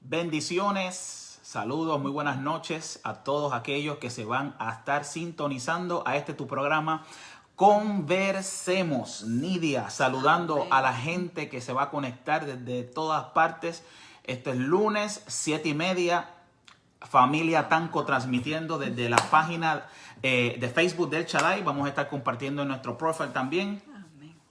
Bendiciones, saludos, muy buenas noches a todos aquellos que se van a estar sintonizando a tu programa Conversemos. Nidia, saludando a la gente que se va a conectar desde todas partes. Este es lunes, 7:30. Familia Tanco transmitiendo desde la página de Facebook del Shaddai. Vamos a estar compartiendo en nuestro profile también,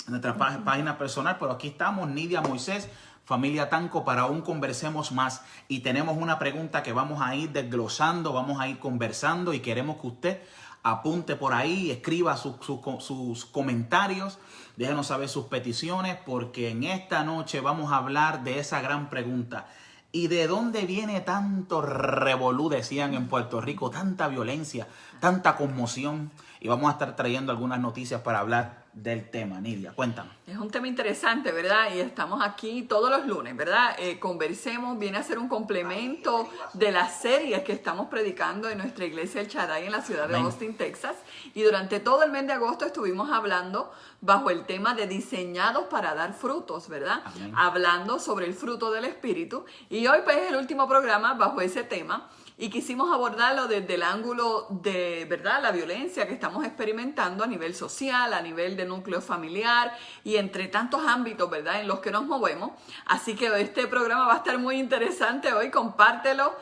en nuestra página personal. Pero aquí estamos, Nidia, Moisés, Familia Tanco, para un Conversemos Más. Y tenemos una pregunta que vamos a ir desglosando, vamos a ir conversando y queremos que usted apunte por ahí, escriba sus comentarios, déjenos saber sus peticiones, porque en esta noche vamos a hablar de esa gran pregunta. ¿Y de dónde viene tanto revolú, decían en Puerto Rico, tanta violencia, tanta conmoción? Y vamos a estar trayendo algunas noticias para hablar del tema. Nidia, cuéntame. Es un tema interesante, ¿verdad? Y estamos aquí todos los lunes, ¿verdad? Conversemos, viene a ser un complemento de las series que estamos predicando en nuestra iglesia El Shaddai en la ciudad de Austin, Texas. Y durante todo el mes de agosto estuvimos hablando bajo el tema de diseñados para dar frutos, ¿verdad? Amén. Hablando sobre el fruto del Espíritu. Y hoy pues es el último programa bajo ese tema. Y quisimos abordarlo desde el ángulo de, ¿verdad?, la violencia que estamos experimentando a nivel social, a nivel de núcleo familiar y entre tantos ámbitos, ¿verdad?, en los que nos movemos. Así que este programa va a estar muy interesante hoy. Compártelo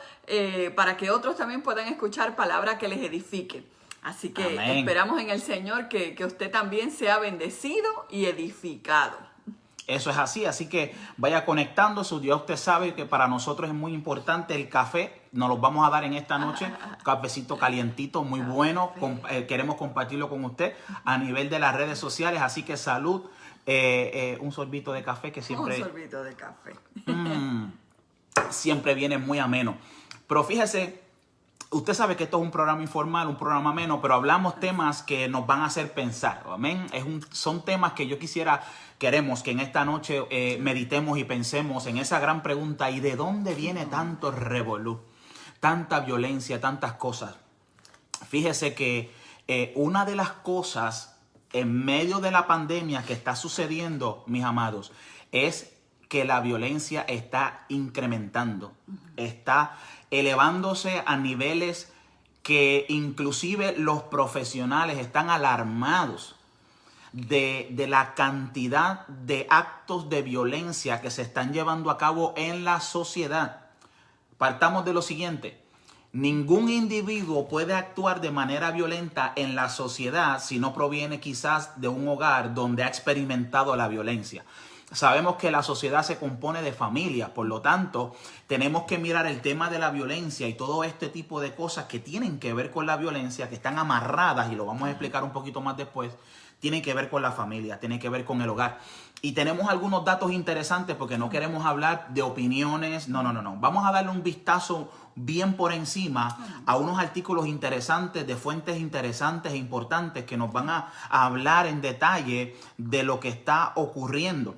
para que otros también puedan escuchar palabras que les edifiquen. Así que amén. Esperamos en el Señor que usted también sea bendecido y edificado. Eso es así que vaya conectándose. Ya usted sabe que para nosotros es muy importante el café. Nos lo vamos a dar en esta noche. Cafecito calientito, muy bueno. Queremos compartirlo con usted a nivel de las redes sociales. Así que salud. Un sorbito de café que siempre... Un sorbito de café. Siempre viene muy ameno. Pero fíjese, usted sabe que esto es un programa informal, un programa ameno, pero hablamos temas que nos van a hacer pensar. Amén. Son temas que queremos que en esta noche meditemos y pensemos en esa gran pregunta: ¿y de dónde viene tanto revolú, tanta violencia, tantas cosas? Fíjese que una de las cosas en medio de la pandemia que está sucediendo, mis amados, es que la violencia está incrementando, está elevándose a niveles que inclusive los profesionales están alarmados de la cantidad de actos de violencia que se están llevando a cabo en la sociedad. Partamos de lo siguiente: ningún individuo puede actuar de manera violenta en la sociedad si no proviene quizás de un hogar donde ha experimentado la violencia. Sabemos que la sociedad se compone de familias, por lo tanto, tenemos que mirar el tema de la violencia y todo este tipo de cosas que tienen que ver con la violencia, que están amarradas, y lo vamos a explicar un poquito más después, tienen que ver con la familia, tienen que ver con el hogar. Y tenemos algunos datos interesantes porque no queremos hablar de opiniones, no. Vamos a darle un vistazo bien por encima a unos artículos interesantes, de fuentes interesantes e importantes que nos van a hablar en detalle de lo que está ocurriendo.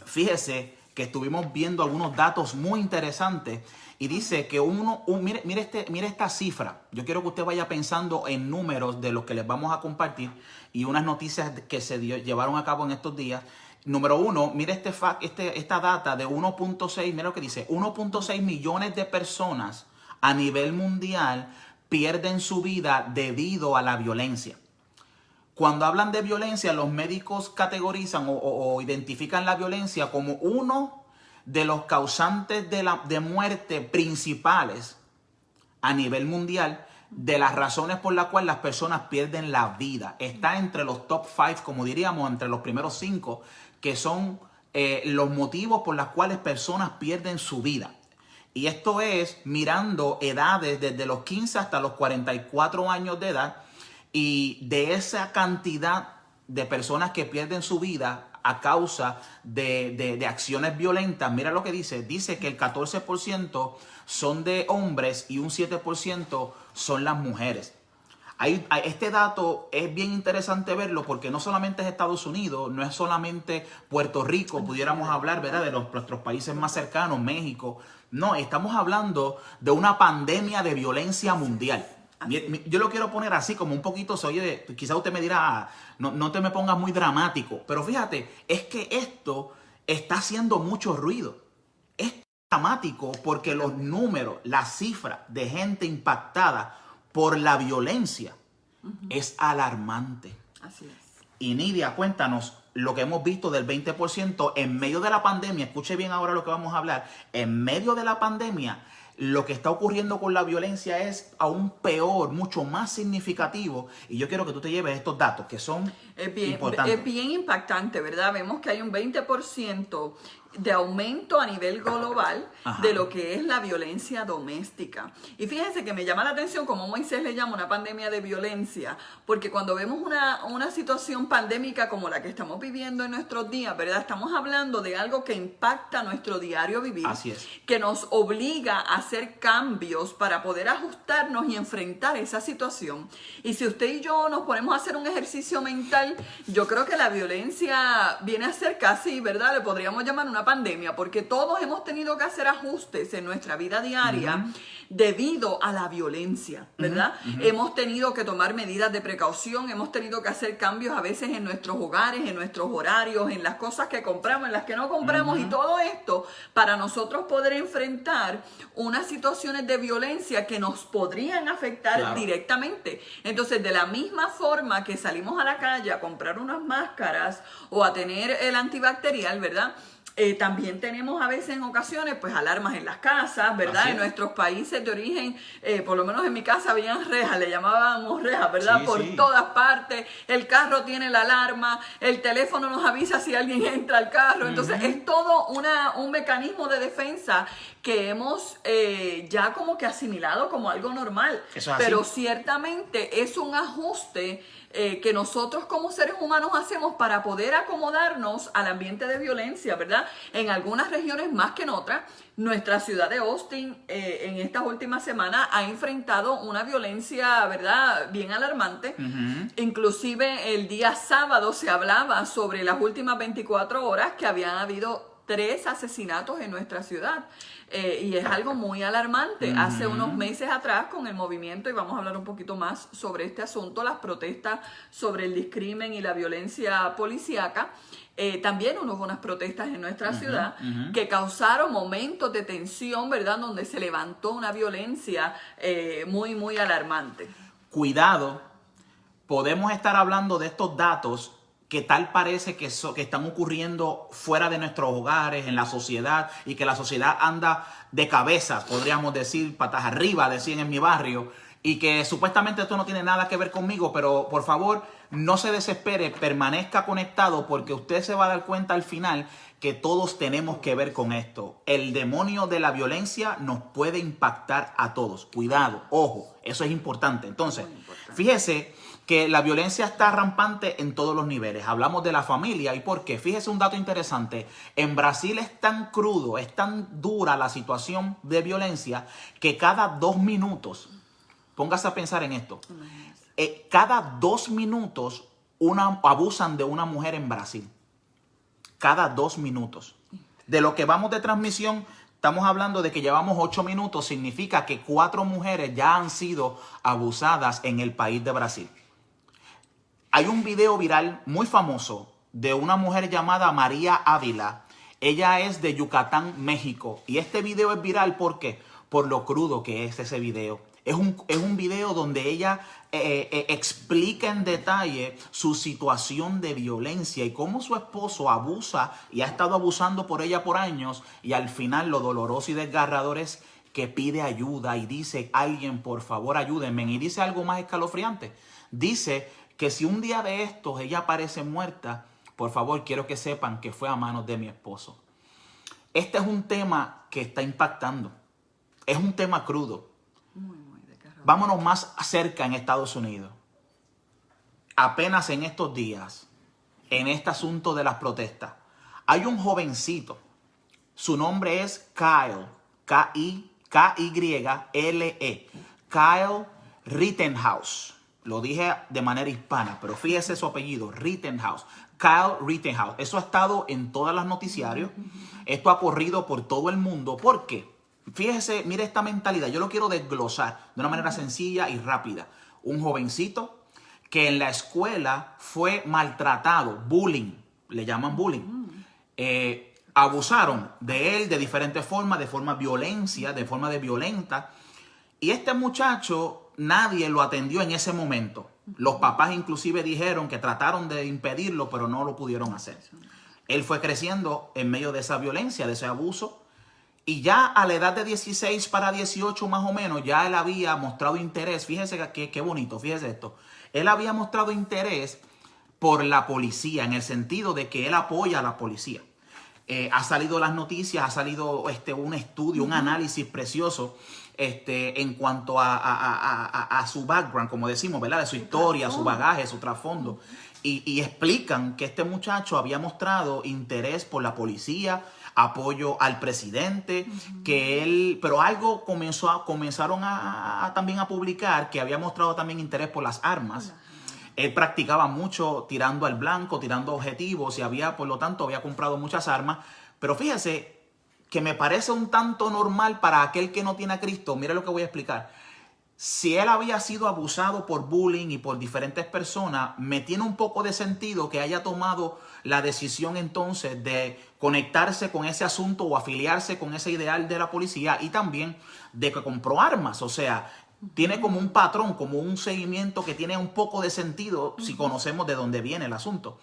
Fíjese que estuvimos viendo algunos datos muy interesantes y dice que mire esta cifra. Yo quiero que usted vaya pensando en números de los que les vamos a compartir y unas noticias que se llevaron a cabo en estos días. Número uno, mire esta data de 1.6, mira lo que dice: 1.6 millones de personas a nivel mundial pierden su vida debido a la violencia. Cuando hablan de violencia, los médicos categorizan o identifican la violencia como uno de los causantes de muerte principales a nivel mundial, de las razones por las cuales las personas pierden la vida. Está entre los top 5, como diríamos, entre los primeros 5, que son los motivos por los cuales personas pierden su vida. Y esto es mirando edades desde los 15 hasta los 44 años de edad. Y de esa cantidad de personas que pierden su vida a causa de acciones violentas, mira lo que dice. Dice que el 14% son de hombres y un 7% son las mujeres. Este dato es bien interesante verlo porque no solamente es Estados Unidos, no es solamente Puerto Rico, pudiéramos hablar, ¿verdad?, de nuestros países más cercanos, México. No, estamos hablando de una pandemia de violencia mundial. Yo lo quiero poner así, como un poquito, quizás usted me dirá, no te me pongas muy dramático, pero fíjate, es que esto está haciendo mucho ruido. Esto dramático porque los números, la cifra de gente impactada por la violencia es alarmante. Así es. Y Nidia, cuéntanos lo que hemos visto del 20% en medio de la pandemia. Escuche bien ahora lo que vamos a hablar. En medio de la pandemia, lo que está ocurriendo con la violencia es aún peor, mucho más significativo. Y yo quiero que tú te lleves estos datos que son importantes. Es bien impactante, ¿verdad? Vemos que hay un 20% de aumento a nivel global de lo que es la violencia doméstica. Y fíjense que me llama la atención como Moisés le llama una pandemia de violencia, porque cuando vemos una situación pandémica como la que estamos viviendo en nuestros días, ¿verdad? Estamos hablando de algo que impacta nuestro diario vivir. Así es. Que nos obliga a hacer cambios para poder ajustarnos y enfrentar esa situación. Y si usted y yo nos ponemos a hacer un ejercicio mental, yo creo que la violencia viene a ser casi, ¿verdad? Le podríamos llamar una pandemia, porque todos hemos tenido que hacer ajustes en nuestra vida diaria debido a la violencia, ¿verdad? Hemos tenido que tomar medidas de precaución, hemos tenido que hacer cambios a veces en nuestros hogares, en nuestros horarios, en las cosas que compramos, en las que no compramos, y todo esto para nosotros poder enfrentar unas situaciones de violencia que nos podrían afectar directamente. Entonces, de la misma forma que salimos a la calle a comprar unas máscaras o a tener el antibacterial, ¿verdad? También tenemos a veces en ocasiones pues alarmas en las casas, ¿verdad? En nuestros países de origen, por lo menos en mi casa habían rejas, le llamábamos rejas, ¿verdad? Sí, por sí. todas partes, el carro tiene la alarma, el teléfono nos avisa si alguien entra al carro, entonces es todo un mecanismo de defensa que hemos ya como que asimilado como algo normal. Eso es así. Pero ciertamente es un ajuste que nosotros como seres humanos hacemos para poder acomodarnos al ambiente de violencia, ¿verdad? En algunas regiones más que en otras. Nuestra ciudad de Austin en estas últimas semanas ha enfrentado una violencia, ¿verdad?, bien alarmante. Inclusive el día sábado se hablaba sobre las últimas 24 horas que habían habido 3 asesinatos en nuestra ciudad. Y es algo muy alarmante. Hace unos meses atrás, con el movimiento, y vamos a hablar un poquito más sobre este asunto, las protestas sobre el discrimen y la violencia policíaca, también hubo unas protestas en nuestra ciudad que causaron momentos de tensión, ¿verdad?, donde se levantó una violencia muy, muy alarmante. Cuidado, podemos estar hablando de estos datos que tal parece que están ocurriendo fuera de nuestros hogares, en la sociedad, y que la sociedad anda de cabeza, podríamos decir, patas arriba, decían en mi barrio, y que supuestamente esto no tiene nada que ver conmigo, pero por favor, no se desespere, permanezca conectado, porque usted se va a dar cuenta al final que todos tenemos que ver con esto. El demonio de la violencia nos puede impactar a todos. Cuidado, ojo, eso es importante. Entonces, fíjese que la violencia está rampante en todos los niveles. Hablamos de la familia. ¿Y por qué? Fíjese un dato interesante. En Brasil es tan crudo, es tan dura la situación de violencia que cada 2 minutos, póngase a pensar en esto, cada 2 minutos abusan de una mujer en Brasil. Cada 2 minutos. De lo que vamos de transmisión, estamos hablando de que llevamos 8 minutos. Significa que 4 mujeres ya han sido abusadas en el país de Brasil. Hay un video viral muy famoso de una mujer llamada María Ávila. Ella es de Yucatán, México. Y este video es viral ¿por qué? Por lo crudo que es ese video. Es un video donde ella explica en detalle su situación de violencia y cómo su esposo abusa y ha estado abusando por ella por años. Y al final lo doloroso y desgarrador es que pide ayuda y dice: alguien, por favor, ayúdenme. Y dice algo más escalofriante. Dice que si un día de estos ella aparece muerta, por favor, quiero que sepan que fue a manos de mi esposo. Este es un tema que está impactando. Es un tema crudo. Muy desgarrador. Vámonos más cerca en Estados Unidos. Apenas en estos días, en este asunto de las protestas, hay un jovencito. Su nombre es Kyle. K-Y-L-E. Kyle Rittenhouse. Lo dije de manera hispana, pero fíjese su apellido, Rittenhouse. Kyle Rittenhouse. Eso ha estado en todas las noticiarios. Esto ha corrido por todo el mundo. ¿Por qué? Fíjese, mire esta mentalidad. Yo lo quiero desglosar de una manera sencilla y rápida. Un jovencito que en la escuela fue maltratado, bullying, le llaman bullying. abusaron de él de diferentes formas, de forma de violenta. Y este muchacho, nadie lo atendió en ese momento. Los papás inclusive dijeron que trataron de impedirlo, pero no lo pudieron hacer. Él fue creciendo en medio de esa violencia, de ese abuso. Y ya a la edad de 16 para 18 más o menos, ya él había mostrado interés. Fíjese qué bonito, fíjese esto. Él había mostrado interés por la policía, en el sentido de que él apoya a la policía. Ha salido las noticias, ha salido un estudio, un análisis precioso en cuanto a su background, como decimos, ¿verdad? De su historia, su bagaje, su trasfondo. Y explican que este muchacho había mostrado interés por la policía, apoyo al presidente, que él, pero algo comenzaron también a publicar que había mostrado también interés por las armas. Él practicaba mucho tirando al blanco, tirando objetivos y por lo tanto, había comprado muchas armas. Pero fíjese que me parece un tanto normal para aquel que no tiene a Cristo. Mire lo que voy a explicar. Si él había sido abusado por bullying y por diferentes personas, me tiene un poco de sentido que haya tomado la decisión entonces de conectarse con ese asunto o afiliarse con ese ideal de la policía, y también de que compró armas. O sea, tiene como un patrón, como un seguimiento que tiene un poco de sentido si conocemos de dónde viene el asunto.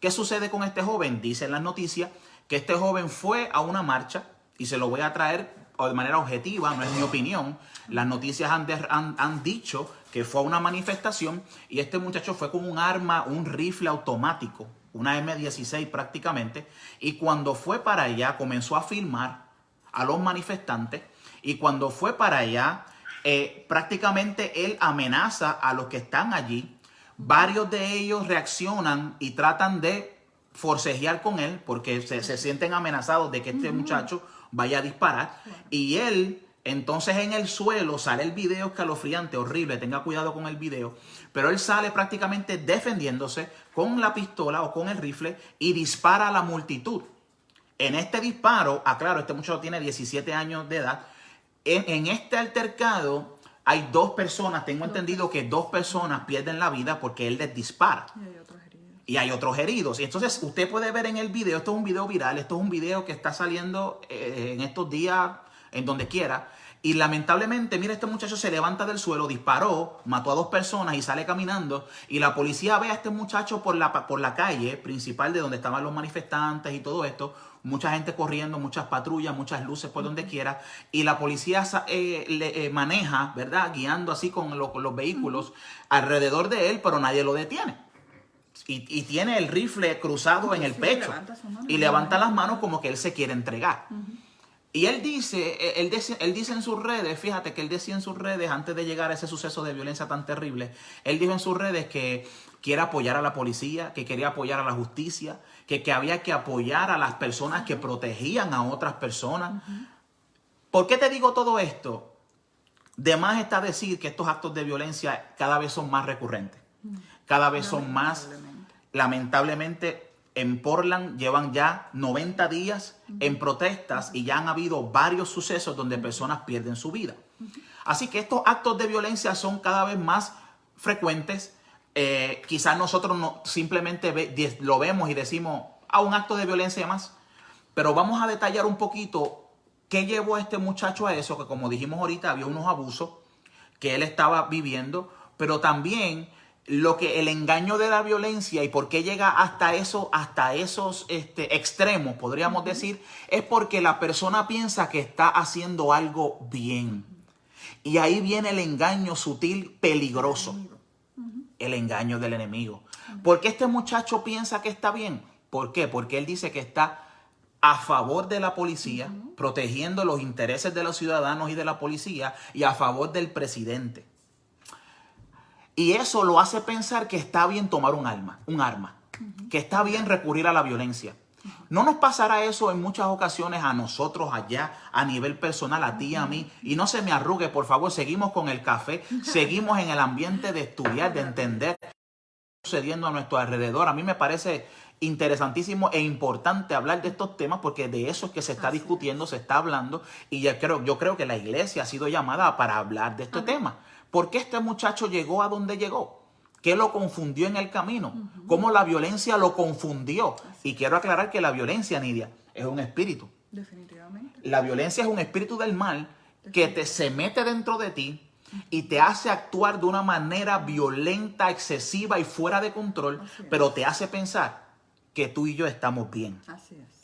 ¿Qué sucede con este joven? Dicen las noticias que este joven fue a una marcha, y se lo voy a traer de manera objetiva, no es mi opinión. Las noticias han dicho que fue a una manifestación y este muchacho fue con un arma, un rifle automático, una M16 prácticamente, y cuando fue para allá comenzó a filmar a los manifestantes, y cuando fue para allá prácticamente él amenaza a los que están allí. Varios de ellos reaccionan y tratan de forcejear con él porque se sienten amenazados de que este muchacho vaya a disparar. Y él, entonces, en el suelo sale el video escalofriante, horrible, tenga cuidado con el video, pero él sale prácticamente defendiéndose con la pistola o con el rifle y dispara a la multitud. En este disparo, aclaro, este muchacho tiene 17 años de edad. En este altercado hay 2 personas, tengo entendido que 2 personas pierden la vida porque él les dispara. Y hay otros heridos. Y entonces usted puede ver en el video, esto es un video viral, esto es un video que está saliendo en estos días, en donde quiera. Y lamentablemente, mira, este muchacho se levanta del suelo, disparó, mató a 2 personas y sale caminando. Y la policía ve a este muchacho por la calle principal de donde estaban los manifestantes y todo esto. Mucha gente corriendo, muchas patrullas, muchas luces por donde quiera. Y la policía maneja, ¿verdad? Guiando así con los vehículos alrededor de él, pero nadie lo detiene. Y tiene el rifle cruzado en el pecho. Y levanta las manos como que él se quiere entregar. Y él dice en sus redes, fíjate que él decía en sus redes, antes de llegar a ese suceso de violencia tan terrible, él dijo en sus redes que quiere apoyar a la policía, que quería apoyar a la justicia, que había que apoyar a las personas que protegían a otras personas. ¿Por qué te digo todo esto? De más está decir que estos actos de violencia cada vez son más recurrentes. Cada vez son más, lamentablemente. En Portland llevan ya 90 días en protestas y ya han habido varios sucesos donde personas pierden su vida. Así que estos actos de violencia son cada vez más frecuentes. Quizás nosotros no, simplemente lo vemos y decimos, un acto de violencia más. Pero vamos a detallar un poquito qué llevó a este muchacho a eso, que como dijimos ahorita, había unos abusos que él estaba viviendo, pero también el engaño de la violencia y por qué llega hasta esos extremos, podríamos decir, es porque la persona piensa que está haciendo algo bien. Y ahí viene el engaño sutil, peligroso. El engaño del enemigo. ¿Por qué este muchacho piensa que está bien? ¿Por qué? Porque él dice que está a favor de la policía, protegiendo los intereses de los ciudadanos y de la policía, y a favor del presidente. Y eso lo hace pensar que está bien tomar un arma, que está bien recurrir a la violencia. ¿No nos pasará eso en muchas ocasiones a nosotros allá, a nivel personal, a ti, a mí? Y no se me arrugue, por favor, seguimos con el café, seguimos en el ambiente de estudiar, de entender lo que está sucediendo a nuestro alrededor. A mí me parece interesantísimo e importante hablar de estos temas porque de eso es que se está discutiendo, se está hablando, y yo creo que la iglesia ha sido llamada para hablar de este tema. ¿Por qué este muchacho llegó a donde llegó? ¿Qué lo confundió en el camino? ¿Cómo la violencia lo confundió? Y quiero aclarar que la violencia, Nidia, es un espíritu. Definitivamente. La violencia es un espíritu del mal que se mete dentro de ti y te hace actuar de una manera violenta, excesiva y fuera de control, pero te hace pensar que tú y yo estamos bien. Así es.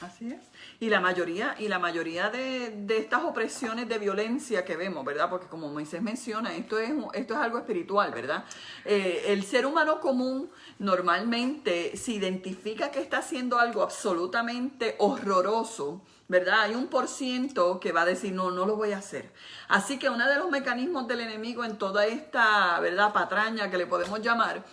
Así es. Y la mayoría de estas opresiones de violencia que vemos, ¿verdad? Porque como Moisés menciona, esto es algo espiritual, ¿verdad? El ser humano común normalmente se identifica que está haciendo algo absolutamente horroroso, ¿verdad? Hay un % que va a decir, no lo voy a hacer. Así que uno de los mecanismos del enemigo en toda esta, ¿verdad?, patraña que le podemos llamar,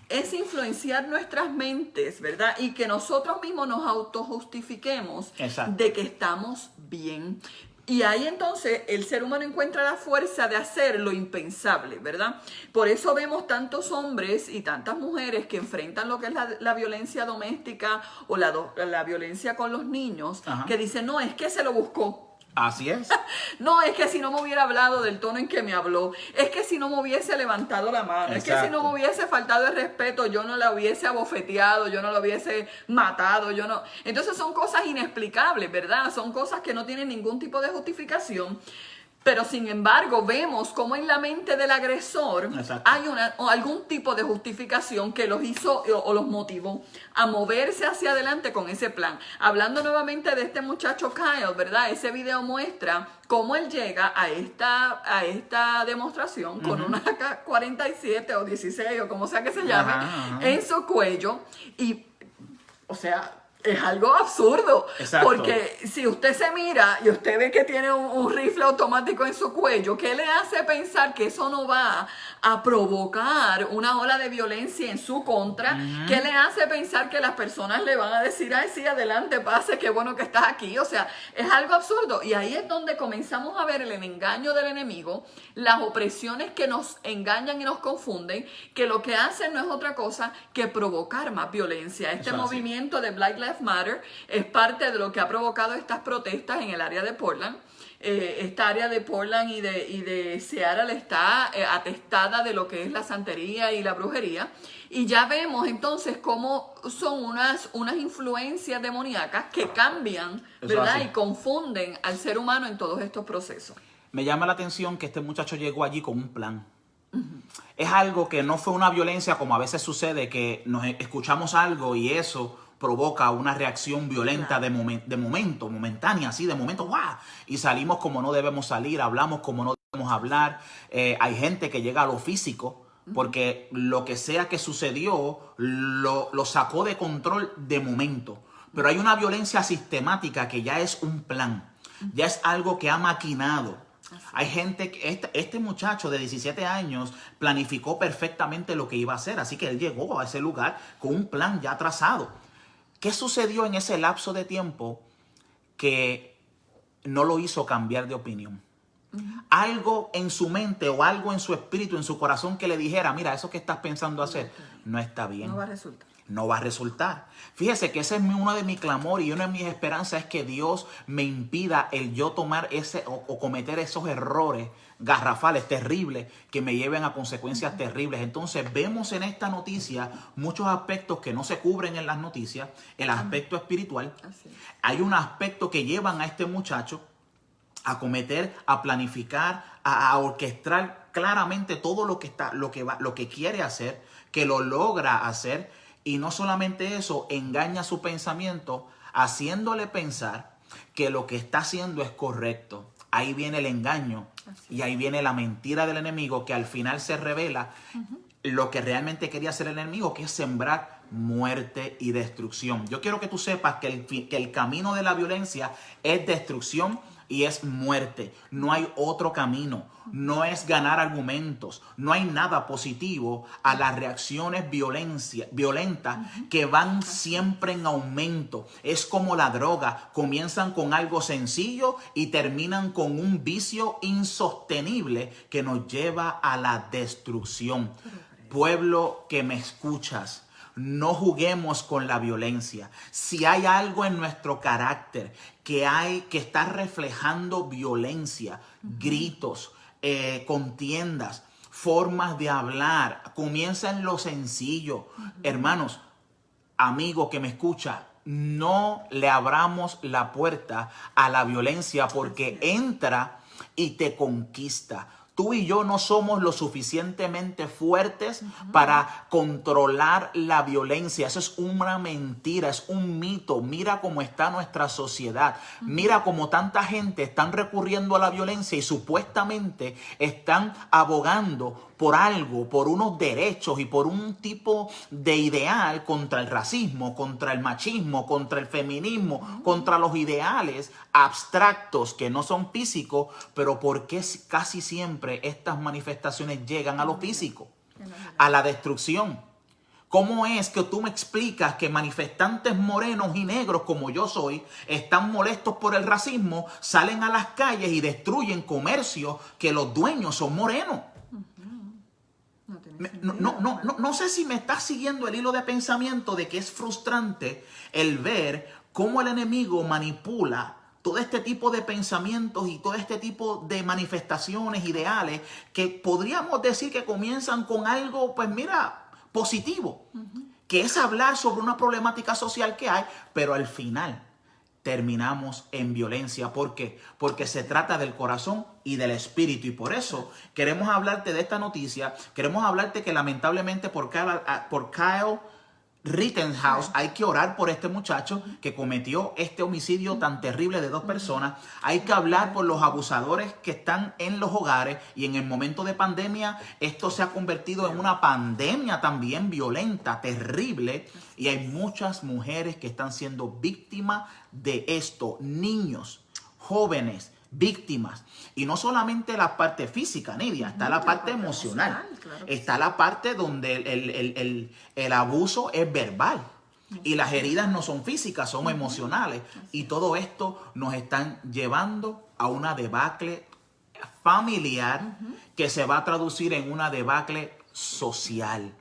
es influenciar nuestras mentes, ¿verdad? Y que nosotros mismos nos autojustifiquemos de que estamos bien. Y ahí entonces el ser humano encuentra la fuerza de hacer lo impensable, ¿verdad? Por eso vemos tantos hombres y tantas mujeres que enfrentan lo que es la violencia doméstica o la violencia con los niños, que dicen, no, es que se lo buscó. Así es. No, es que si no me hubiera hablado del tono en que me habló, es que si no me hubiese levantado la mano, es que si no me hubiese faltado el respeto, yo no la hubiese abofeteado, yo no la hubiese matado, yo no. Entonces son cosas inexplicables, ¿verdad? Son cosas que no tienen ningún tipo de justificación. Pero sin embargo vemos cómo en la mente del agresor hay algún tipo de justificación que los hizo o los motivó a moverse hacia adelante con ese plan. Hablando nuevamente de este muchacho Kyle, ¿verdad? Ese video muestra cómo él llega a esta demostración con una AK-47 o 16 o como sea que se llame en su cuello y, o sea, es algo absurdo. Exacto. Porque si usted se mira y usted ve que tiene un rifle automático en su cuello, ¿qué le hace pensar que eso no va a provocar una ola de violencia en su contra? ¿Qué le hace pensar que las personas le van a decir, ay, sí, adelante, pase, qué bueno que estás aquí? O sea, es algo absurdo. Y ahí es donde comenzamos a ver el engaño del enemigo, las opresiones que nos engañan y nos confunden, que lo que hacen no es otra cosa que provocar más violencia. Este movimiento de Black Lives Matter es parte de lo que ha provocado estas protestas en el área de Portland. Esta área de Portland y de Seattle está atestada de lo que es la santería y la brujería. Y ya vemos entonces cómo son unas influencias demoníacas que cambian, ¿verdad? Y confunden al ser humano en todos estos procesos. Me llama la atención que este muchacho llegó allí con un plan. Es algo que no fue una violencia como a veces sucede, que nos escuchamos algo y eso provoca una reacción violenta de momento, momentánea, así de momento, ¡guau! Y salimos como no debemos salir, hablamos como no debemos hablar. Hay gente que llega a lo físico porque lo que sea que sucedió lo sacó de control de momento. Pero hay una violencia sistemática que ya es un plan, ya es algo que ha maquinado. Hay gente, este muchacho de 17 años planificó perfectamente lo que iba a hacer, así que él llegó a ese lugar con un plan ya trazado. ¿Qué sucedió en ese lapso de tiempo que no lo hizo cambiar de opinión? Algo en su mente o algo en su espíritu, en su corazón que le dijera, mira, eso que estás pensando hacer no está bien. No va a resultar. No va a resultar. Fíjese que ese es uno de mis clamores y una de mis esperanzas es que Dios me impida el yo tomar o cometer esos errores garrafales, terribles, que me lleven a consecuencias terribles. Entonces vemos en esta noticia muchos aspectos que no se cubren en las noticias. El aspecto espiritual. Hay un aspecto que llevan a este muchacho a cometer, a planificar, a orquestar claramente todo lo que quiere hacer, que lo logra hacer. Y no solamente eso, engaña su pensamiento, haciéndole pensar que lo que está haciendo es correcto. Ahí viene el engaño y ahí viene la mentira del enemigo, que al final se revela lo que realmente quería hacer el enemigo, que es sembrar muerte y destrucción. Yo quiero que tú sepas que el camino de la violencia es destrucción y es muerte. No hay otro camino. No es ganar argumentos. No hay nada positivo a las reacciones violentas que van siempre en aumento. Es como la droga. Comienzan con algo sencillo y terminan con un vicio insostenible que nos lleva a la destrucción. Pueblo que me escuchas, no juguemos con la violencia. Si hay algo en nuestro carácter que está reflejando violencia, gritos, contiendas, formas de hablar. Comienza en lo sencillo. Hermanos, amigo que me escucha, no le abramos la puerta a la violencia porque entra y te conquista. Tú y yo no somos lo suficientemente fuertes para controlar la violencia. Eso es una mentira, es un mito. Mira cómo está nuestra sociedad. Mira cómo tanta gente están recurriendo a la violencia y supuestamente están abogando por algo, por unos derechos y por un tipo de ideal contra el racismo, contra el machismo, contra el feminismo, contra los ideales abstractos que no son físicos, pero ¿por qué casi siempre estas manifestaciones llegan a lo físico? A la destrucción. ¿Cómo es que tú me explicas que manifestantes morenos y negros como yo soy están molestos por el racismo, salen a las calles y destruyen comercios que los dueños son morenos? No sé si me estás siguiendo el hilo de pensamiento de que es frustrante el ver cómo el enemigo manipula todo este tipo de pensamientos y todo este tipo de manifestaciones, ideales, que podríamos decir que comienzan con algo, pues mira, positivo, que es hablar sobre una problemática social que hay, pero al final terminamos en violencia. ¿Por qué? Porque se trata del corazón y del espíritu. Y por eso queremos hablarte de esta noticia. Queremos hablarte que lamentablemente por Kyle Rittenhouse hay que orar por este muchacho que cometió este homicidio tan terrible de 2 personas. Hay que hablar por los abusadores que están en los hogares, y en el momento de pandemia esto se ha convertido en una pandemia también violenta, terrible, y hay muchas mujeres que están siendo víctimas de esto, niños, jóvenes, víctimas. Y no solamente la parte física, Nidia, está la parte emocional. Claro, está la parte donde el abuso es verbal. Y las heridas no son físicas, son emocionales. Y todo esto nos están llevando a una debacle familiar que se va a traducir en una debacle social.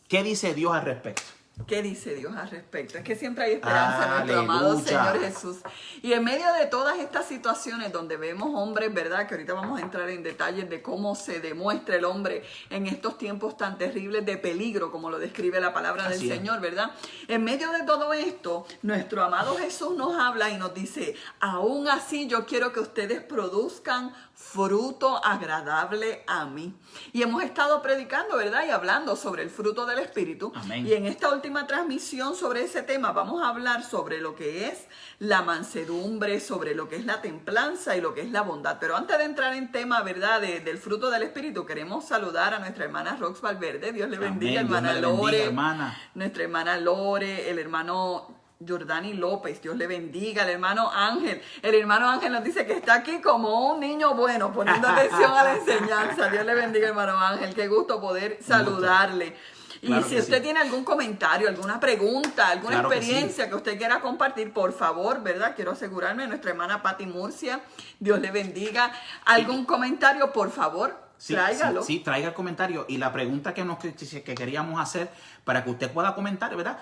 ¿Qué dice Dios al respecto? ¿Qué dice Dios al respecto? Es que siempre hay esperanza en nuestro amado Señor Jesús. Y en medio de todas estas situaciones donde vemos hombres, ¿verdad? Que ahorita vamos a entrar en detalles de cómo se demuestra el hombre en estos tiempos tan terribles de peligro, como lo describe la palabra del Señor, ¿verdad? En medio de todo esto, nuestro amado Jesús nos habla y nos dice: aún así yo quiero que ustedes produzcan fruto agradable a mí. Y hemos estado predicando, ¿verdad? Y hablando sobre el fruto del Espíritu. Amén. Y en esta última transmisión sobre ese tema vamos a hablar sobre lo que es la mansedumbre, sobre lo que es la templanza y lo que es la bondad. Pero antes de entrar en tema, ¿verdad? Del fruto del Espíritu, queremos saludar a nuestra hermana Rox Valverde. Dios le bendiga. Amén. Hermana Lore, hermana. Nuestra hermana Lore, el hermano Jordani López, Dios le bendiga. El hermano Ángel nos dice que está aquí como un niño bueno, poniendo atención a la enseñanza. Dios le bendiga, hermano Ángel, qué gusto poder saludarle. Y claro, si usted tiene algún comentario, alguna pregunta, alguna experiencia que usted quiera compartir, por favor, ¿verdad? Quiero asegurarme, nuestra hermana Pati Murcia, Dios le bendiga. ¿Algún comentario, por favor? Tráigalo. Sí, traiga el comentario. Y la pregunta que queríamos hacer para que usted pueda comentar, ¿verdad?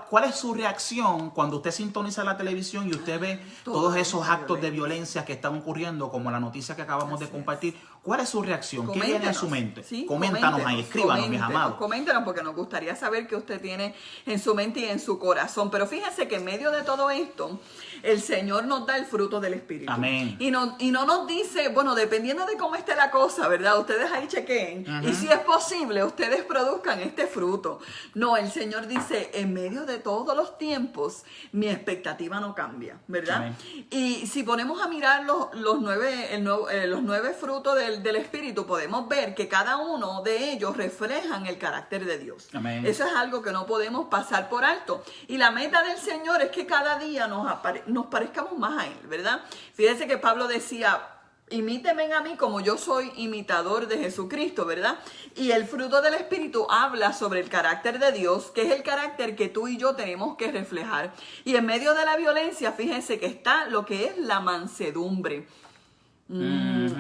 ¿Cuál es su reacción cuando usted sintoniza la televisión y usted ve todos esos actos de violencia que están ocurriendo, como la noticia que acabamos de compartir? ¿Cuál es su reacción? ¿Qué viene en su mente? Sí, coméntanos ahí, escríbanos, mis amados. Coméntanos, porque nos gustaría saber qué usted tiene en su mente y en su corazón. Pero fíjense que en medio de todo esto, el Señor nos da el fruto del Espíritu. Amén. Y no nos dice, bueno, dependiendo de cómo esté la cosa, ¿verdad? Ustedes ahí chequeen. Y si es posible, ustedes produzcan este fruto. No, el Señor dice, en medio de todos los tiempos, mi expectativa no cambia, ¿verdad? Amén. Y si ponemos a mirar los 9 frutos del Espíritu, podemos ver que cada uno de ellos reflejan el carácter de Dios. Amén. Eso es algo que no podemos pasar por alto. Y la meta del Señor es que cada día nos parezcamos más a Él, ¿verdad? Fíjense que Pablo decía: imítenme a mí como yo soy imitador de Jesucristo, ¿verdad? Y el fruto del Espíritu habla sobre el carácter de Dios, que es el carácter que tú y yo tenemos que reflejar. Y en medio de la violencia, fíjense que está lo que es la mansedumbre.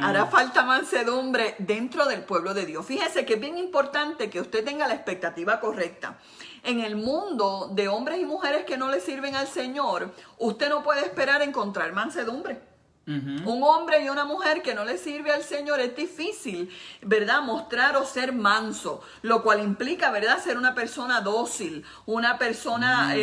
Hará falta mansedumbre dentro del pueblo de Dios. Fíjese que es bien importante que usted tenga la expectativa correcta. En el mundo de hombres y mujeres que no le sirven al Señor, usted no puede esperar encontrar mansedumbre. Un hombre y una mujer que no le sirve al Señor es difícil, ¿verdad? Mostrar o ser manso, lo cual implica, ¿verdad? Ser una persona dócil, una persona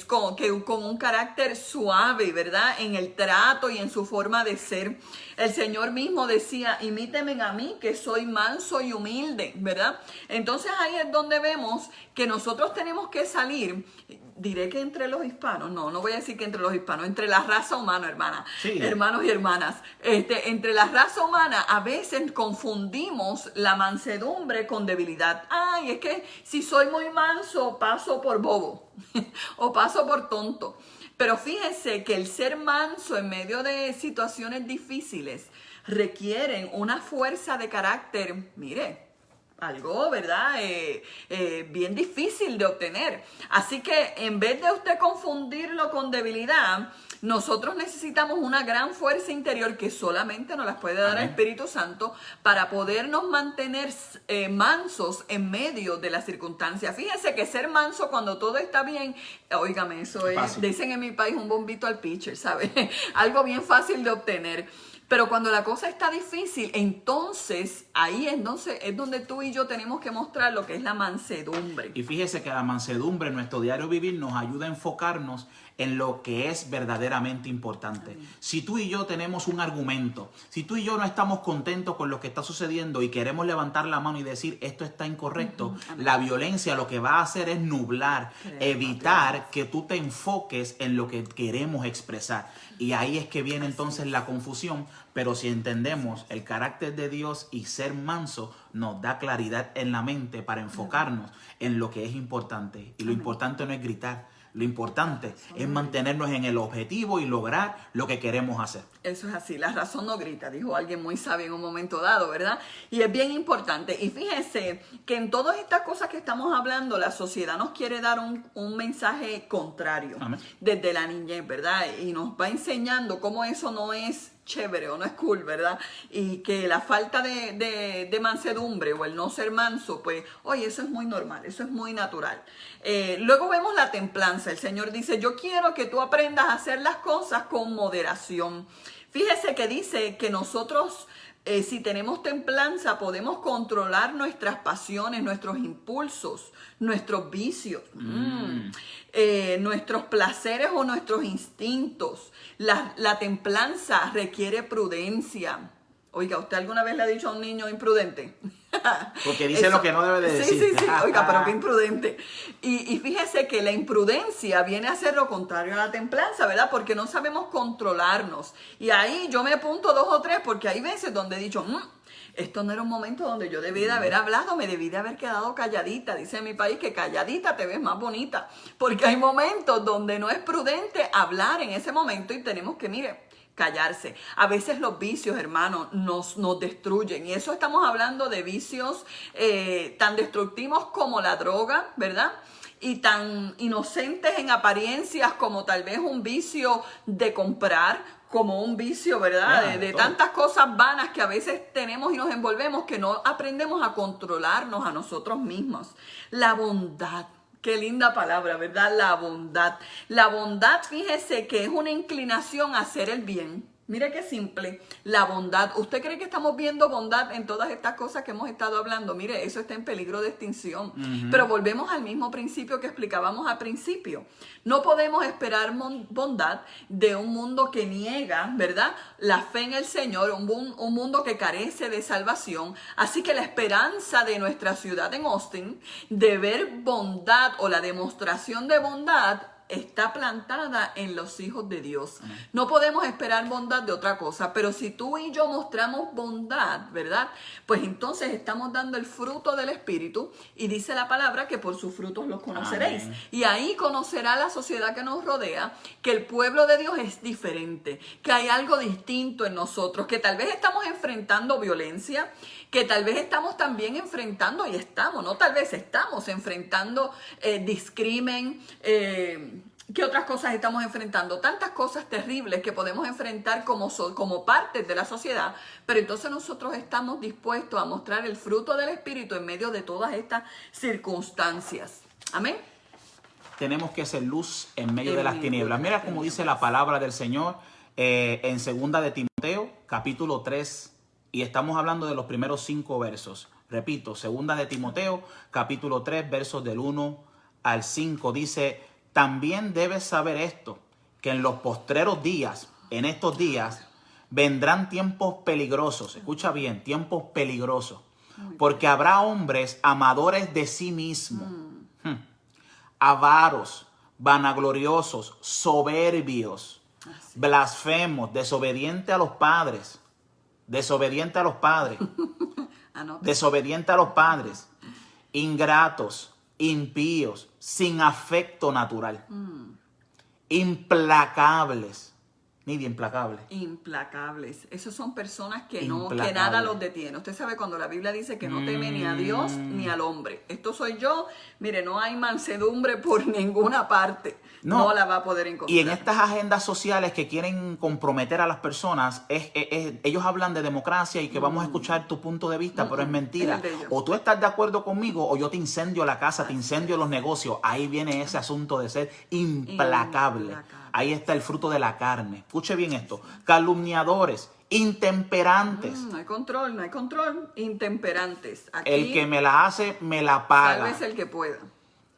con un carácter suave, ¿verdad? En el trato y en su forma de ser. El Señor mismo decía, imítenme a mí que soy manso y humilde, ¿verdad? Entonces ahí es donde vemos que nosotros tenemos que salir. Diré que entre los hispanos, no voy a decir que entre los hispanos, entre la raza humana, hermana, sí, hermanos y hermanas, entre la raza humana a veces confundimos la mansedumbre con debilidad. Ay, es que si soy muy manso paso por bobo o paso por tonto. Pero fíjense que el ser manso en medio de situaciones difíciles requieren una fuerza de carácter, mire, algo, ¿verdad? Bien difícil de obtener. Así que en vez de usted confundirlo con debilidad, nosotros necesitamos una gran fuerza interior que solamente nos las puede dar el Espíritu Santo para podernos mantener mansos en medio de las circunstancias. Fíjense que ser manso cuando todo está bien, óigame, eso es, fácil. dicen en mi país, un bombito al pitcher, ¿sabe? Algo bien fácil de obtener. Pero cuando la cosa está difícil, entonces ahí es donde tú y yo tenemos que mostrar lo que es la mansedumbre. Y fíjese que la mansedumbre en nuestro diario vivir nos ayuda a enfocarnos en lo que es verdaderamente importante. Amén. Si tú y yo tenemos un argumento, si tú y yo no estamos contentos con lo que está sucediendo y queremos levantar la mano y decir esto está incorrecto, la violencia lo que va a hacer es nublar, evitar que tú te enfoques en lo que queremos expresar. Y ahí es que viene entonces la confusión, pero si entendemos el carácter de Dios y ser manso, nos da claridad en la mente para enfocarnos en lo que es importante. Y lo importante no es gritar. Lo importante es mantenernos en el objetivo y lograr lo que queremos hacer. Eso es así, la razón no grita, dijo alguien muy sabio en un momento dado, ¿verdad? Y es bien importante. Y fíjense que en todas estas cosas que estamos hablando, la sociedad nos quiere dar un mensaje contrario. Amén. Desde la niñez, ¿verdad? Y nos va enseñando cómo eso no es chévere o no es cool, ¿verdad? Y que la falta de mansedumbre o el no ser manso, pues, oye, eso es muy normal, eso es muy natural. Luego vemos la templanza. El Señor dice, yo quiero que tú aprendas a hacer las cosas con moderación. Fíjese que dice que nosotros, si tenemos templanza, podemos controlar nuestras pasiones, nuestros impulsos, nuestros vicios, nuestros placeres o nuestros instintos. La templanza requiere prudencia. Oiga, ¿usted alguna vez le ha dicho a un niño imprudente? Porque dice lo que no debe de decir. Sí. Oiga, pero qué imprudente. Y fíjese que la imprudencia viene a ser lo contrario a la templanza, ¿verdad? Porque no sabemos controlarnos. Y ahí yo me apunto 2 o 3 porque hay veces donde he dicho, esto no era un momento donde yo debí de haber hablado, me debí de haber quedado calladita. Dice en mi país que calladita te ves más bonita. Porque hay momentos donde no es prudente hablar en ese momento y tenemos que, mire, callarse. A veces los vicios, hermanos, nos destruyen. Y eso estamos hablando de vicios tan destructivos como la droga, ¿verdad? Y tan inocentes en apariencias como tal vez un vicio de comprar, como un vicio, ¿verdad? De tantas cosas vanas que a veces tenemos y nos envolvemos que no aprendemos a controlarnos a nosotros mismos. La bondad. Qué linda palabra, ¿verdad? La bondad. La bondad, fíjese que es una inclinación a hacer el bien. Mire qué simple, la bondad. ¿Usted cree que estamos viendo bondad en todas estas cosas que hemos estado hablando? Mire, eso está en peligro de extinción. Pero volvemos al mismo principio que explicábamos al principio. No podemos esperar bondad de un mundo que niega, ¿verdad?, la fe en el Señor, un mundo que carece de salvación. Así que la esperanza de nuestra ciudad en Austin de ver bondad o la demostración de bondad está plantada en los hijos de Dios. Amén. No podemos esperar bondad de otra cosa, pero si tú y yo mostramos bondad, ¿verdad? Pues entonces estamos dando el fruto del Espíritu y dice la palabra que por sus frutos los conoceréis. Amén. Y ahí conocerá la sociedad que nos rodea que el pueblo de Dios es diferente, que hay algo distinto en nosotros, que tal vez estamos enfrentando violencia, que tal vez estamos también enfrentando, y estamos, no tal vez estamos enfrentando discrimen, ¿qué otras cosas estamos enfrentando? Tantas cosas terribles que podemos enfrentar como partes de la sociedad, pero entonces nosotros estamos dispuestos a mostrar el fruto del Espíritu en medio de todas estas circunstancias. Amén. Tenemos que ser luz en medio de las tinieblas. Mira cómo dice la palabra del Señor en 2 de Timoteo. Timoteo, capítulo 3, y estamos hablando de los primeros 5 versos. Repito, segunda de Timoteo, capítulo 3, versos del 1 al 5, dice: también debes saber esto, que en los postreros días, en estos días, vendrán tiempos peligrosos. Escucha bien, tiempos peligrosos. Porque habrá hombres amadores de sí mismos, avaros, vanagloriosos, soberbios, blasfemos, desobedientes a los padres, ingratos, impíos, sin afecto natural, implacables. Nidia, implacables. Implacables. Esos son personas que Implacables. nada los detiene. Usted sabe cuando la Biblia dice que no teme ni a Dios ni al hombre. Esto soy yo. Mire, no hay mansedumbre por ninguna parte. No la va a poder encontrar. Y en estas agendas sociales que quieren comprometer a las personas, ellos hablan de democracia y que vamos a escuchar tu punto de vista, pero es mentira. O tú estás de acuerdo conmigo o yo te incendio la casa, te incendio los negocios. Ahí viene ese asunto de ser implacable. Ahí está el fruto de la carne. Escuche bien esto. Calumniadores, intemperantes. No hay control, no hay control. Intemperantes. Aquí, el que me la hace, me la paga. Sálvese el que pueda.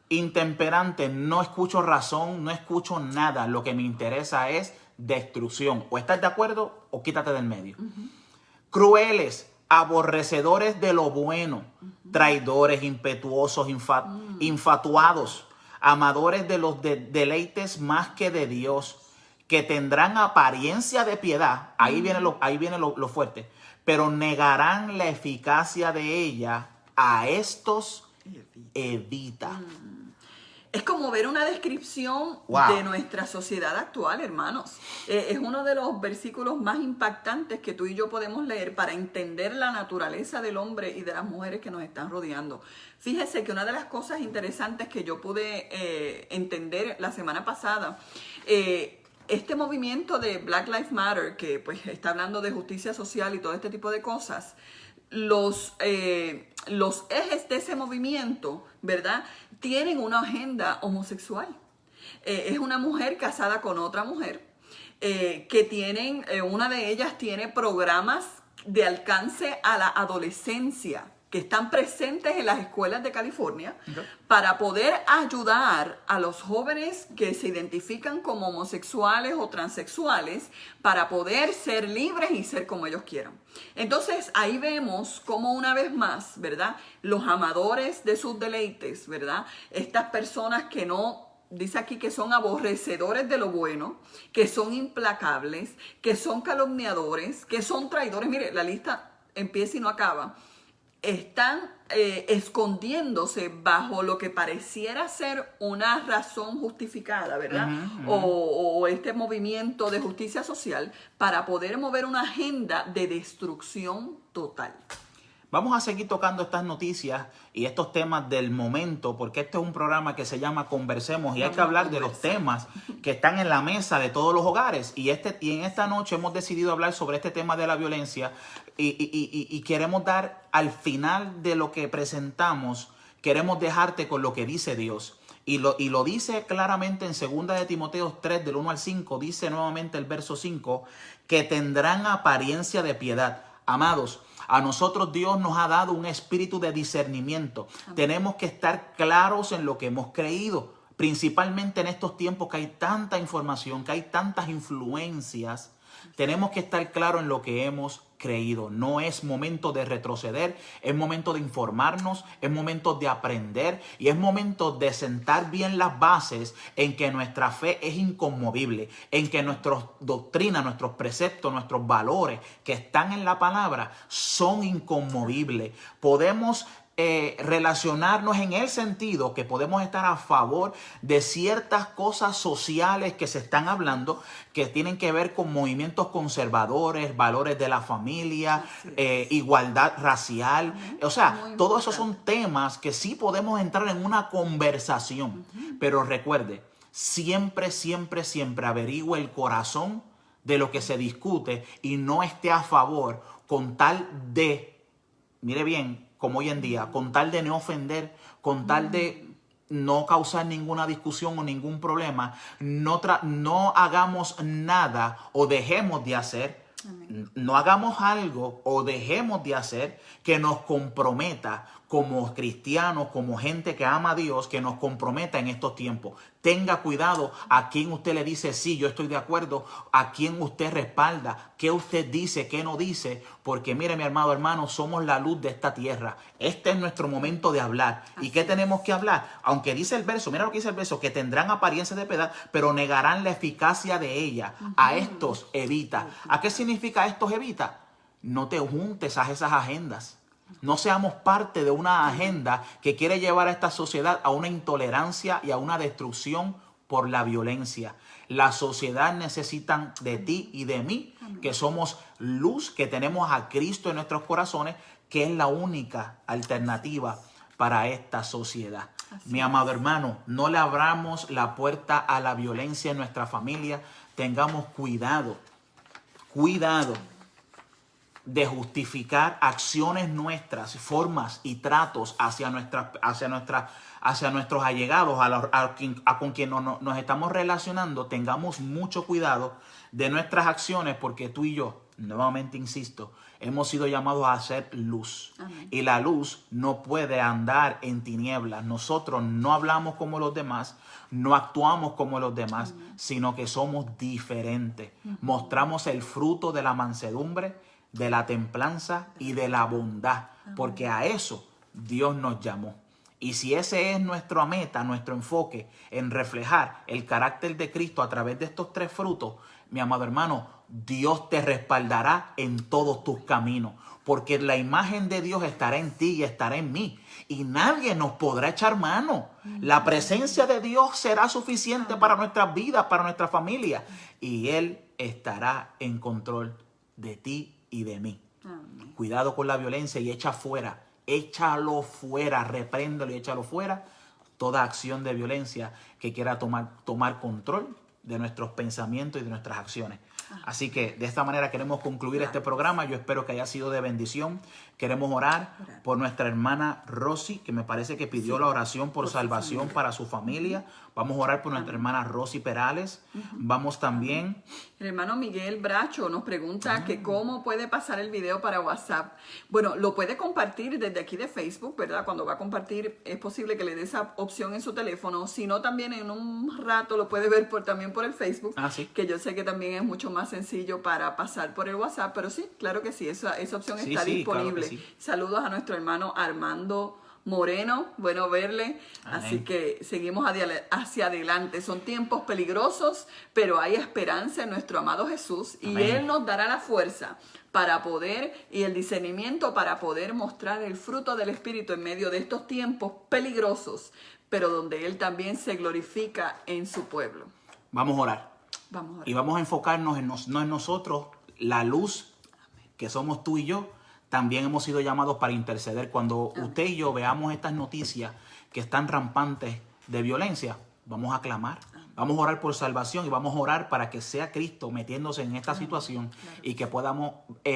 Intemperante, no escucho razón, no escucho nada. Lo que me interesa es destrucción. O estás de acuerdo o quítate del medio. Crueles, aborrecedores de lo bueno, traidores, impetuosos, infatuados, amadores de los deleites más que de Dios, que tendrán apariencia de piedad. Ahí viene lo fuerte. Pero negarán la eficacia de ella. A estos evita. Es como ver una descripción de nuestra sociedad actual, hermanos. Es uno de los versículos más impactantes que tú y yo podemos leer para entender la naturaleza del hombre y de las mujeres que nos están rodeando. Fíjese que una de las cosas interesantes que yo pude entender la semana pasada, este movimiento de Black Lives Matter, que pues está hablando de justicia social y todo este tipo de cosas, los ejes de ese movimiento, ¿verdad?, tienen una agenda homosexual. Es una mujer casada con otra mujer que tienen, una de ellas tiene programas de alcance a la adolescencia que están presentes en las escuelas de California para poder ayudar a los jóvenes que se identifican como homosexuales o transexuales para poder ser libres y ser como ellos quieran. Entonces ahí vemos como una vez más, ¿verdad?, los amadores de sus deleites, ¿verdad?, estas personas que no, dice aquí que son aborrecedores de lo bueno, que son implacables, que son calumniadores, que son traidores. Mire, la lista empieza y no acaba. Están escondiéndose bajo lo que pareciera ser una razón justificada, ¿verdad? O este movimiento de justicia social para poder mover una agenda de destrucción total. Vamos a seguir tocando estas noticias y estos temas del momento, porque este es un programa que se llama Conversemos y hay que hablar de los temas que están en la mesa de todos los hogares. Y en esta noche hemos decidido hablar sobre este tema de la violencia y queremos dar al final de lo que presentamos, queremos dejarte con lo que dice Dios. Y lo dice claramente en 2 de Timoteo 3, del 1 al 5, dice nuevamente el verso 5, que tendrán apariencia de piedad. Amados, a nosotros Dios nos ha dado un espíritu de discernimiento. Tenemos que estar claros en lo que hemos creído, principalmente en estos tiempos que hay tanta información, que hay tantas influencias. Tenemos que estar claros en lo que hemos creído. No es momento de retroceder, es momento de informarnos, es momento de aprender y es momento de sentar bien las bases en que nuestra fe es inconmovible, en que nuestras doctrinas, nuestros preceptos, nuestros valores que están en la palabra son inconmovibles. Podemos relacionarnos en el sentido que podemos estar a favor de ciertas cosas sociales que se están hablando que tienen que ver con movimientos conservadores, valores de la familia, igualdad racial. O sea, todos esos son temas que sí podemos entrar en una conversación. Pero recuerde, siempre, siempre, siempre averigüe el corazón de lo que se discute y no esté a favor con tal de, mire bien, como hoy en día, con tal de no ofender, con tal de no causar ninguna discusión o ningún problema, no hagamos nada o dejemos de hacer no hagamos algo o dejemos de hacer que nos comprometa como cristianos, como gente que ama a Dios, que nos comprometa en estos tiempos. Tenga cuidado a quién usted le dice sí, yo estoy de acuerdo, a quién usted respalda, qué usted dice, qué no dice, porque mire mi hermano, somos la luz de esta tierra. Este es nuestro momento de hablar. ¿Y qué tenemos que hablar? Aunque dice el verso, mira lo que dice el verso, que tendrán apariencia de piedad, pero negarán la eficacia de ella. A estos evita. ¿A qué significa estos evita? No te juntes a esas agendas. No seamos parte de una agenda que quiere llevar a esta sociedad a una intolerancia y a una destrucción por la violencia. La sociedad necesita de ti y de mí, que somos luz, que tenemos a Cristo en nuestros corazones, que es la única alternativa para esta sociedad. Mi amado hermano, no le abramos la puerta a la violencia en nuestra familia. Tengamos cuidado de justificar acciones nuestras, formas y tratos hacia nuestros allegados, con quien nos estamos relacionando. Tengamos mucho cuidado de nuestras acciones, porque tú y yo, nuevamente insisto, hemos sido llamados a hacer luz. Amén. Y la luz no puede andar en tinieblas. Nosotros no hablamos como los demás, no actuamos como los demás, sino que somos diferentes. Mostramos el fruto de la mansedumbre, de la templanza y de la bondad, porque a eso Dios nos llamó. Y si ese es nuestra meta, nuestro enfoque en reflejar el carácter de Cristo a través de estos tres frutos, mi amado hermano, Dios te respaldará en todos tus caminos, porque la imagen de Dios estará en ti y estará en mí, y nadie nos podrá echar mano. La presencia de Dios será suficiente para nuestras vidas, para nuestra familia, y Él estará en control de ti y de mí. Amén. Cuidado con la violencia y échalo fuera, repréndelo y échalo fuera toda acción de violencia que quiera tomar control de nuestros pensamientos y de nuestras acciones. Así que de esta manera queremos concluir este programa. Yo espero que haya sido de bendición. Queremos orar por nuestra hermana Rosy, que me parece que pidió la oración por salvación para su familia. Vamos a orar por nuestra hermana Rosy Perales. Vamos también. El hermano Miguel Bracho nos pregunta que cómo puede pasar el video para WhatsApp. Bueno, lo puede compartir desde aquí de Facebook, ¿verdad? Cuando va a compartir es posible que le dé esa opción en su teléfono. Si no, también en un rato lo puede ver también por el Facebook. ¿Sí? Que yo sé que también es mucho más sencillo para pasar por el WhatsApp. Pero sí, claro que sí, esa opción está disponible. Claro sí. Saludos a nuestro hermano Armando Moreno, bueno verle. Amén. Así que seguimos hacia adelante. Son tiempos peligrosos, pero hay esperanza en nuestro amado Jesús. Amén. Y Él nos dará la fuerza para poder y el discernimiento para poder mostrar el fruto del Espíritu en medio de estos tiempos peligrosos, pero donde Él también se glorifica en su pueblo. Vamos a orar. Y vamos a enfocarnos no en nosotros, la luz, que somos tú y yo. También hemos sido llamados para interceder. Cuando usted y yo veamos estas noticias que están rampantes de violencia, vamos a clamar, vamos a orar por salvación y vamos a orar para que sea Cristo metiéndose en esta situación y que podamos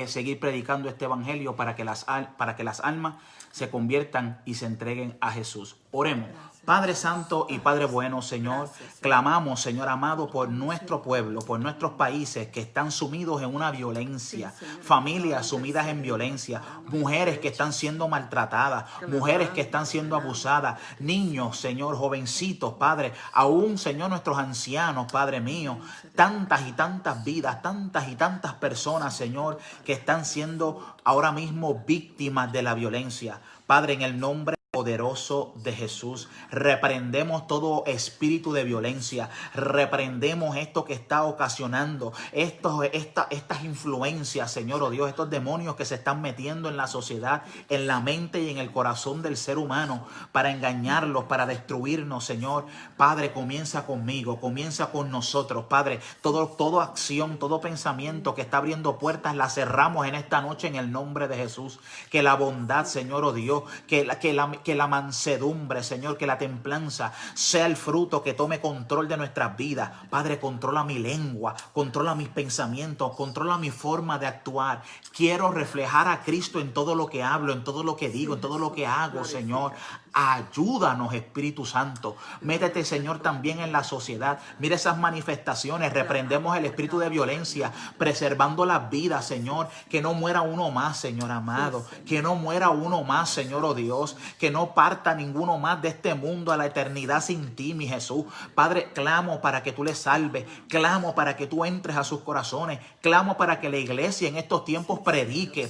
seguir predicando este evangelio para que las almas se conviertan y se entreguen a Jesús. Oremos. Padre Santo y Padre bueno, Señor, clamamos, Señor amado, por nuestro pueblo, por nuestros países que están sumidos en una violencia, familias sumidas en violencia, mujeres que están siendo maltratadas, mujeres que están siendo abusadas, niños, Señor, jovencitos, Padre, aún, Señor, nuestros ancianos, Padre mío, tantas y tantas vidas, tantas y tantas personas, Señor, que están siendo ahora mismo víctimas de la violencia. Padre, en el nombre poderoso de Jesús, reprendemos todo espíritu de violencia, reprendemos esto que está ocasionando estas influencias, Señor, oh Dios, estos demonios que se están metiendo en la sociedad, en la mente y en el corazón del ser humano para engañarlos, para destruirnos, Señor. Padre, comienza conmigo, comienza con nosotros, Padre. Toda acción, todo pensamiento que está abriendo puertas, la cerramos en esta noche en el nombre de Jesús. Que la bondad, Señor, oh Dios, que la mansedumbre, Señor, que la templanza sea el fruto que tome control de nuestras vidas. Padre, controla mi lengua, controla mis pensamientos, controla mi forma de actuar. Quiero reflejar a Cristo en todo lo que hablo, en todo lo que digo, en todo lo que hago, Señor. Ayúdanos, Espíritu Santo. Métete, Señor, también en la sociedad. Mira esas manifestaciones. Reprendemos el espíritu de violencia, preservando las vidas, Señor. Que no muera uno más, Señor amado. Que no muera uno más, Señor, oh Dios. Que no parta ninguno más de este mundo a la eternidad sin ti, mi Jesús. Padre, clamo para que tú les salves. Clamo para que tú entres a sus corazones. Clamo para que la iglesia en estos tiempos predique,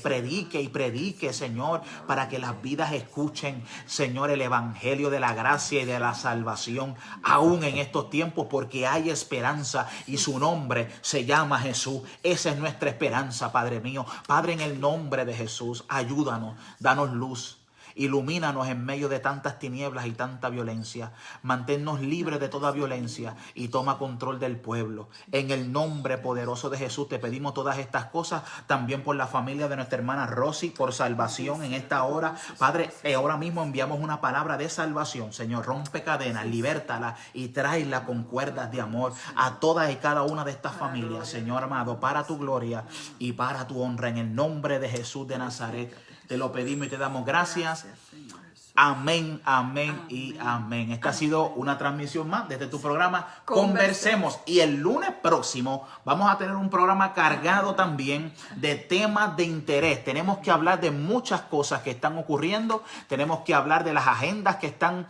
Señor, para que las vidas escuchen, Señor, el evangelio de la gracia y de la salvación, aún en estos tiempos, porque hay esperanza y su nombre se llama Jesús. Esa es nuestra esperanza, Padre mío. Padre, en el nombre de Jesús, ayúdanos, danos luz. Ilumínanos en medio de tantas tinieblas y tanta violencia. Manténnos libres de toda violencia y toma control del pueblo. En el nombre poderoso de Jesús te pedimos todas estas cosas. También por la familia de nuestra hermana Rosy, por salvación en esta hora. Padre, ahora mismo enviamos una palabra de salvación. Señor, rompe cadenas, libértala y tráela con cuerdas de amor a todas y cada una de estas familias, Señor amado, para tu gloria y para tu honra. En el nombre de Jesús de Nazaret. Te lo pedimos y te damos gracias. Amén, amén y amén. Esta ha sido una transmisión más desde tu programa Conversemos. Y el lunes próximo vamos a tener un programa cargado también de temas de interés. Tenemos que hablar de muchas cosas que están ocurriendo. Tenemos que hablar de las agendas que están...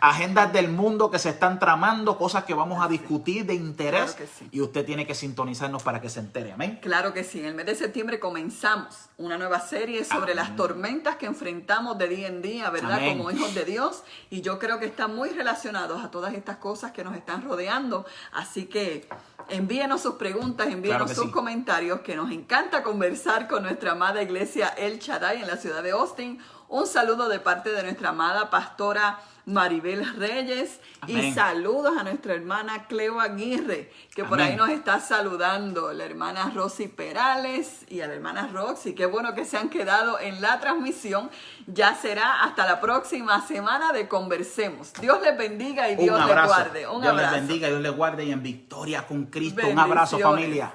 agendas del mundo que se están tramando, cosas que vamos a discutir de interés, claro que sí. Y usted tiene que sintonizarnos para que se entere, amén. Claro que sí, en el mes de septiembre comenzamos una nueva serie sobre las tormentas que enfrentamos de día en día, ¿verdad? Amén. Como hijos de Dios, y yo creo que están muy relacionados a todas estas cosas que nos están rodeando, así que envíenos sus preguntas, envíenos Claro que sus sí. comentarios, que nos encanta conversar con nuestra amada iglesia El Shaddai en la ciudad de Austin. Un saludo de parte de nuestra amada pastora Maribel Reyes. Amén. Y saludos a nuestra hermana Cleo Aguirre, que por Amén. ahí nos está saludando, la hermana Rosy Perales y a la hermana Roxy. Qué bueno que se han quedado en la transmisión. Ya será hasta la próxima semana de Conversemos. Dios les bendiga y Dios les guarde. Un Dios abrazo. les bendiga, Dios les guarde y en victoria con Cristo. Un Bendiciones. abrazo, familia.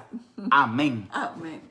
Amén. Amén.